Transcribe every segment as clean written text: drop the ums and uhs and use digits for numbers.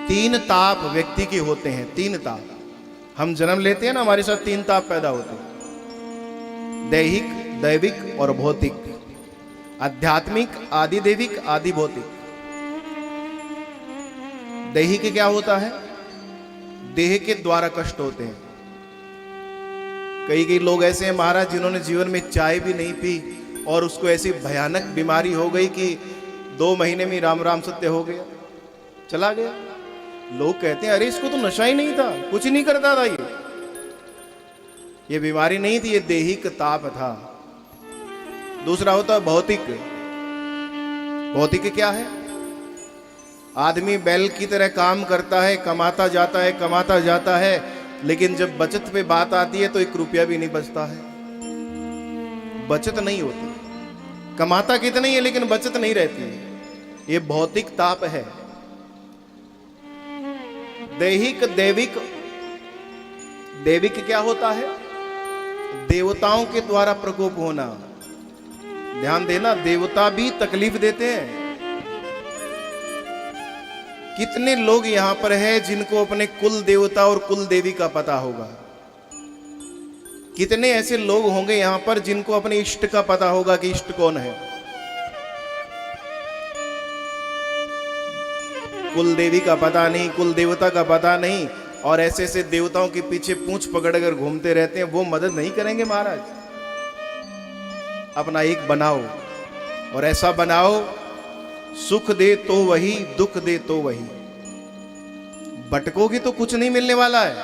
तीन ताप व्यक्ति के होते हैं, तीन ताप। हम जन्म लेते हैं ना, हमारे साथ तीन ताप पैदा होते हैं, दैहिक, दैविक और भौतिक। आध्यात्मिक, आदि दैविक, आदि भौतिक। दैहिक क्या होता है? देह के द्वारा कष्ट होते हैं। कई लोग ऐसे हैं महाराज जिन्होंने जीवन में चाय भी नहीं पी और उसको ऐसी भयानक बीमारी हो गई कि 2 महीने में राम राम सत्य हो गया, चला गया। लोग कहते हैं अरे इसको तो नशा ही नहीं था, कुछ नहीं करता था, ये बीमारी नहीं थी, ये दैहिक ताप था। दूसरा होता है भौतिक। भौतिक क्या है? आदमी बैल की तरह काम करता है, कमाता जाता है, लेकिन जब बचत पे बात आती है तो 1 रुपया भी नहीं बचता है, बचत नहीं होती। कमाता कितना ही है लेकिन बचत नहीं रहती है। ये भौतिक ताप है। दैहिक, दैविक। दैविक क्या होता है? देवताओं के द्वारा प्रकोप होना। ध्यान देना, देवता भी तकलीफ देते हैं। कितने लोग यहां पर हैं जिनको अपने कुल देवता और कुल देवी का पता होगा? कितने ऐसे लोग होंगे यहां पर जिनको अपने इष्ट का पता होगा कि इष्ट कौन है? कुल देवी का पता नहीं, कुल देवता का पता नहीं, और ऐसे ऐसे देवताओं के पीछे पूंछ पकड़कर घूमते रहते हैं। वो मदद नहीं करेंगे महाराज। अपना एक बनाओ, और ऐसा बनाओ सुख दे तो वही, दुख दे तो वही। भटकोगी तो कुछ नहीं मिलने वाला है,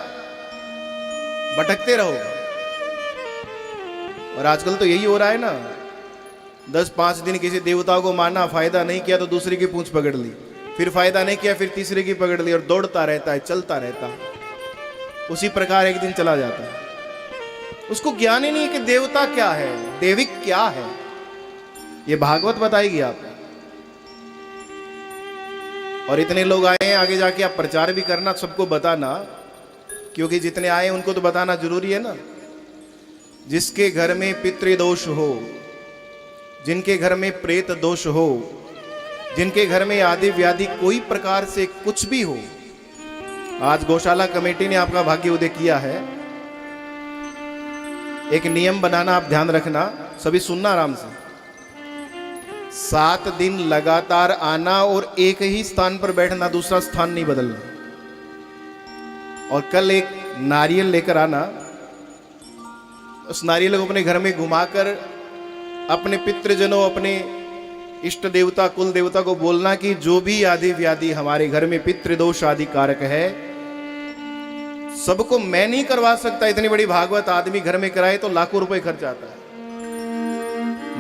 भटकते रहो। और आजकल तो यही हो रहा है ना, 10-5 दिन किसी देवता को माना, फायदा नहीं किया तो दूसरे की पूंछ पकड़ ली, फिर फायदा नहीं किया फिर तीसरे की पकड़ ली, और दौड़ता रहता है, चलता रहता है। उसी प्रकार एक दिन चला जाता है। उसको ज्ञान ही नहीं कि देवता क्या है, दैविक क्या है। ये भागवत बताएगी आपको। और इतने लोग आए हैं, आगे जाके आप प्रचार भी करना, सबको बताना, क्योंकि जितने आए उनको तो बताना जरूरी है ना। जिसके घर में पितृदोष हो, जिनके घर में प्रेत दोष हो, जिनके घर में आदि व्याधि कोई प्रकार से कुछ भी हो, आज गौशाला कमेटी ने आपका भाग्य उदय किया है। एक नियम बनाना, आप ध्यान रखना, सभी सुनना आराम से। 7 दिन लगातार आना और एक ही स्थान पर बैठना, दूसरा स्थान नहीं बदलना। और कल एक नारियल लेकर आना, उस नारियल को अपने घर में घुमाकर अपने पितृजनों, अपने इष्ट देवता, कुल देवता को बोलना कि जो भी आदि व्याधि हमारे घर में पितृदोष आदि कारक है, सबको मैं नहीं करवा सकता। इतनी बड़ी भागवत आदमी घर में कराए तो लाखों रुपए खर्च आता है।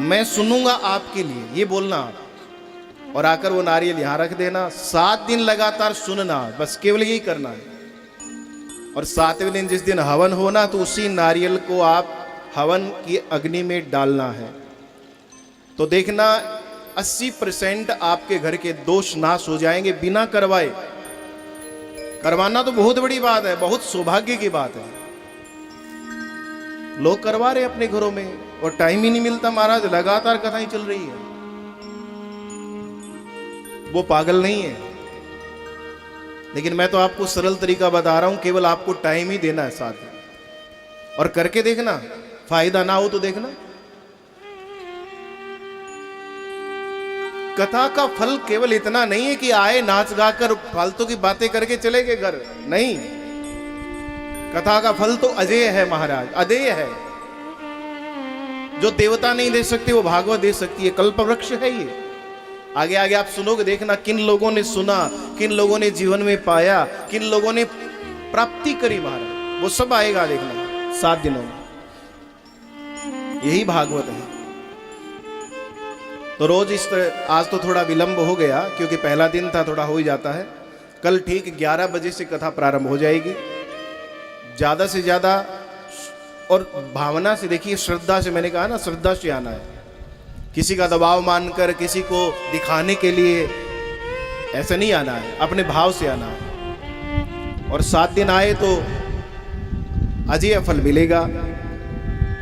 मैं सुनूंगा आपके लिए, ये बोलना आप। और आकर वो नारियल यहां रख देना। 7 दिन लगातार सुनना, बस केवल यही करना है। और 7वें दिन जिस दिन हवन होना, तो उसी नारियल को आप हवन की अग्नि में डालना है। तो देखना 80% आपके घर के दोष नाश हो जाएंगे बिना करवाए। करवाना तो बहुत बड़ी बात है, बहुत सौभाग्य की बात है। लोग करवा रहे अपने घरों में और टाइम ही नहीं मिलता महाराज, लगातार कथाएं चल रही है। वो पागल नहीं है, लेकिन मैं तो आपको सरल तरीका बता रहा हूं, केवल आपको टाइम ही देना है साथ में। और करके देखना, फायदा ना हो तो देखना। कथा का फल केवल इतना नहीं है कि आए नाच गाकर फालतू की बातें करके चले गए घर, नहीं। कथा का फल तो अजेय है महाराज, अदेय है। जो देवता नहीं दे सकते वो भागवत दे सकती है, कल्पवृक्ष है ये। आगे आगे आप सुनोगे, देखना किन लोगों ने सुना, किन लोगों ने जीवन में पाया, किन लोगों ने प्राप्ति करी महाराज, वो सब आएगा देखना 7 दिनों में। यही भागवत है। तो रोज इस तरह, आज तो थोड़ा विलंब हो गया क्योंकि पहला दिन था, थोड़ा हो ही जाता है। कल ठीक 11 बजे से कथा प्रारंभ हो जाएगी। ज्यादा से ज्यादा और भावना से देखिए, श्रद्धा से, मैंने कहा ना श्रद्धा से आना है। किसी का दबाव मानकर, किसी को दिखाने के लिए ऐसे नहीं आना है, अपने भाव से आना है। और 7 दिन आए तो अजय फल मिलेगा।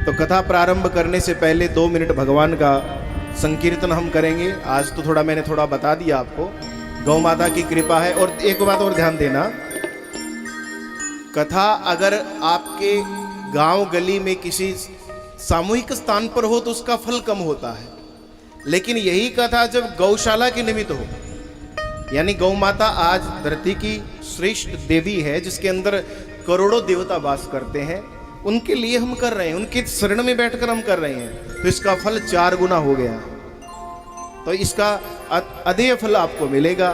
तो कथा प्रारंभ करने से पहले 2 मिनट भगवान का संकीर्तन हम करेंगे। आज तो मैंने थोड़ा बता दिया आपको। गौ माता की कृपा है। और एक बात और ध्यान देना, कथा अगर आपके गांव गली में किसी सामूहिक स्थान पर हो तो उसका फल कम होता है, लेकिन यही कथा जब गौशाला के निमित्त हो, यानी गौ माता आज धरती की श्रेष्ठ देवी है जिसके अंदर करोड़ों देवता वास करते हैं, उनके लिए हम कर रहे हैं, उनके शरण में बैठकर हम कर रहे हैं, तो इसका फल 4 गुना हो गया। तो इसका अधेय फल आपको मिलेगा।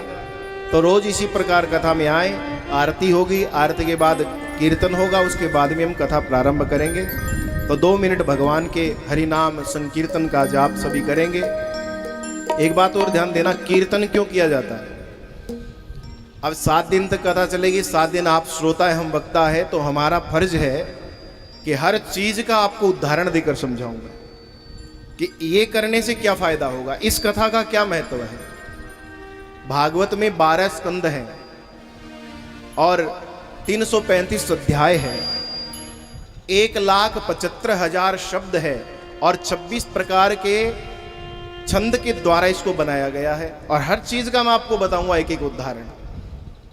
तो रोज इसी प्रकार कथा में आए, आरती होगी, आरती के बाद कीर्तन होगा, उसके बाद में हम कथा प्रारंभ करेंगे। तो 2 मिनट भगवान के हरि नाम संकीर्तन का जाप सभी करेंगे। एक बात और ध्यान देना, कीर्तन क्यों किया जाता है? अब 7 दिन तक कथा चलेगी, 7 दिन आप श्रोता है, हम वक्ता है, तो हमारा फर्ज है कि हर चीज का आपको उदाहरण देकर समझाऊंगा कि ये करने से क्या फायदा होगा, इस कथा का क्या महत्व है। भागवत में 12 स्कंद हैं और 335 अध्याय है, 1,75,000 शब्द है और 26 प्रकार के छंद के द्वारा इसको बनाया गया है। और हर चीज का मैं आपको बताऊंगा एक एक उदाहरण।